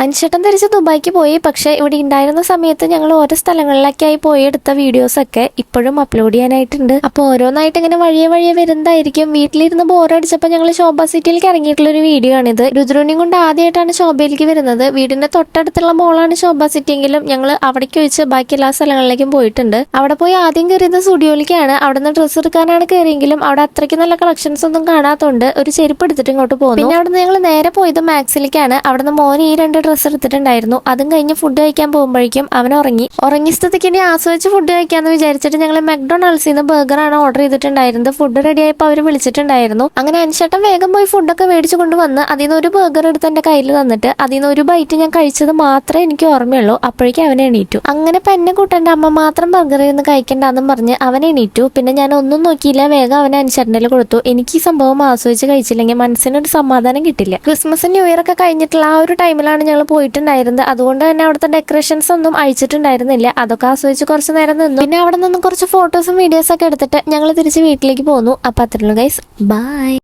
അനുശേട്ടൻ തിരിച്ച് ദുബായിക്ക് പോയി. പക്ഷെ ഇവിടെ ഉണ്ടായിരുന്ന സമയത്ത് ഞങ്ങൾ ഓരോ സ്ഥലങ്ങളിലേക്കായി പോയി എടുത്ത വീഡിയോസ് ഒക്കെ ഇപ്പോഴും അപ്ലോഡ് ചെയ്യാനായിട്ടുണ്ട്. അപ്പോൾ ഓരോന്നായിട്ട് ഇങ്ങനെ വഴിയെ വരുന്നതായിരിക്കും. വീട്ടിലിരുന്ന് ബോറടിച്ചപ്പോൾ ഞങ്ങൾ ശോഭ സിറ്റിയിലേക്ക് ഇറങ്ങിയിട്ടുള്ള ഒരു വീഡിയോ ആണിത്. രുദ്രനെയും കൊണ്ട് ആദ്യമായിട്ടാണ് ശോഭയിലേക്ക് വരുന്നത്. വീടിന്റെ തൊട്ടടുത്തുള്ള മോളാണ് ശോഭ സിറ്റി എങ്കിലും ഞങ്ങൾ അവിടേക്ക് വെച്ച് ബാക്കി എല്ലാ സ്ഥലങ്ങളിലേക്കും പോയിട്ടുണ്ട്. അവിടെ പോയി ആദ്യം കയറിയത് സ്റ്റുഡിയോയിലേക്കാണ്. അവിടെ നിന്ന് ഡ്രസ്സ് എടുക്കാനാണ് കയറിയെങ്കിലും അവിടെ അത്രയ്ക്ക് നല്ല കളക്ഷൻസ് ഒന്നും കാണാത്തതുകൊണ്ട് ഒരു ചെരുപ്പ് എടുത്തിട്ട് ഇങ്ങോട്ട് പോകുന്നു. പിന്നെ അവിടെ നിന്ന് ഞങ്ങൾ നേരെ പോയത് മാക്സിലേക്കാണ്. അവിടെ നിന്ന് മോൻ ഈ 2 ഡ്രസ്സ് എടുത്തിട്ടുണ്ടായിരുന്നു. അതും കഴിഞ്ഞ് ഫുഡ് കഴിക്കാൻ പോകുമ്പോഴേക്കും അവൻ ഉറങ്ങിയ സ്ഥിതിക്ക് ഇനി ആസ്വദിച്ച് ഫുഡ് കഴിക്കാന്ന് വിചാരിച്ചിട്ട് ഞങ്ങൾ മെക്ഡൊണാൾഡ്സിൽ നിന്ന് ബർഗറാണ് ഓർഡർ ചെയ്തിട്ടുണ്ടായിരുന്നത്. ഫുഡ് റെഡി ആയപ്പോൾ അവർ വിളിച്ചിട്ടുണ്ടായിരുന്നു. അങ്ങനെ അനുശേട്ടൻ വേഗം പോയി ഫുഡൊക്കെ മേടിച്ചു കൊണ്ടുവന്ന് അതിൽ നിന്ന് ഒരു ബർഗർ എടുത്ത് എന്റെ കയ്യിൽ തന്നിട്ട് അതിൽ നിന്ന് ഒരു ബൈറ്റ് ഞാൻ കഴിച്ചത് മാത്രമേ എനിക്ക് ഓർമ്മയുള്ളൂ. അപ്പോഴേക്കും അവൻ എണീറ്റു. അങ്ങനെ പെന്നെ കൂട്ടന്റെ അമ്മ മാത്രം ബർഗർ ഇരുന്ന് കഴിക്കണ്ടെന്നും പറഞ്ഞ് അവൻ എണീറ്റു. പിന്നെ ഞാൻ ഒന്നും നോക്കിയില്ല, വേഗം അവൻ അനുശേട്ടനിൽ കൊടുത്തു. എനിക്ക് ഈ സംഭവം ആസ്വദിച്ച് കഴിച്ചില്ലെങ്കിൽ മനസ്സിനൊരു സമാധാനം കിട്ടില്ല. ക്രിസ്മസ് ന്യൂ ഇയർ ഒക്കെ കഴിഞ്ഞിട്ടുള്ള ആ ഒരു ടൈമിലാണ് ഞങ്ങൾ പോയിട്ടുണ്ടായിരുന്നത്. അതുകൊണ്ട് തന്നെ അവിടുത്തെ ഡെക്കറേഷൻസ് ഒന്നും അഴിച്ചിട്ടുണ്ടായിരുന്നില്ല. അതൊക്കെ ആസ്വദിച്ച് കുറച്ച് നേരം നിന്നു. പിന്നെ അവിടെ നിന്ന് കുറച്ച് ഫോട്ടോസും വീഡിയോസും ഒക്കെ എടുത്തിട്ട് ഞങ്ങൾ തിരിച്ച് വീട്ടിലേക്ക് പോന്നു. അപ്പൊ അത്രയുള്ളൂ ഗൈസ്, ബൈ.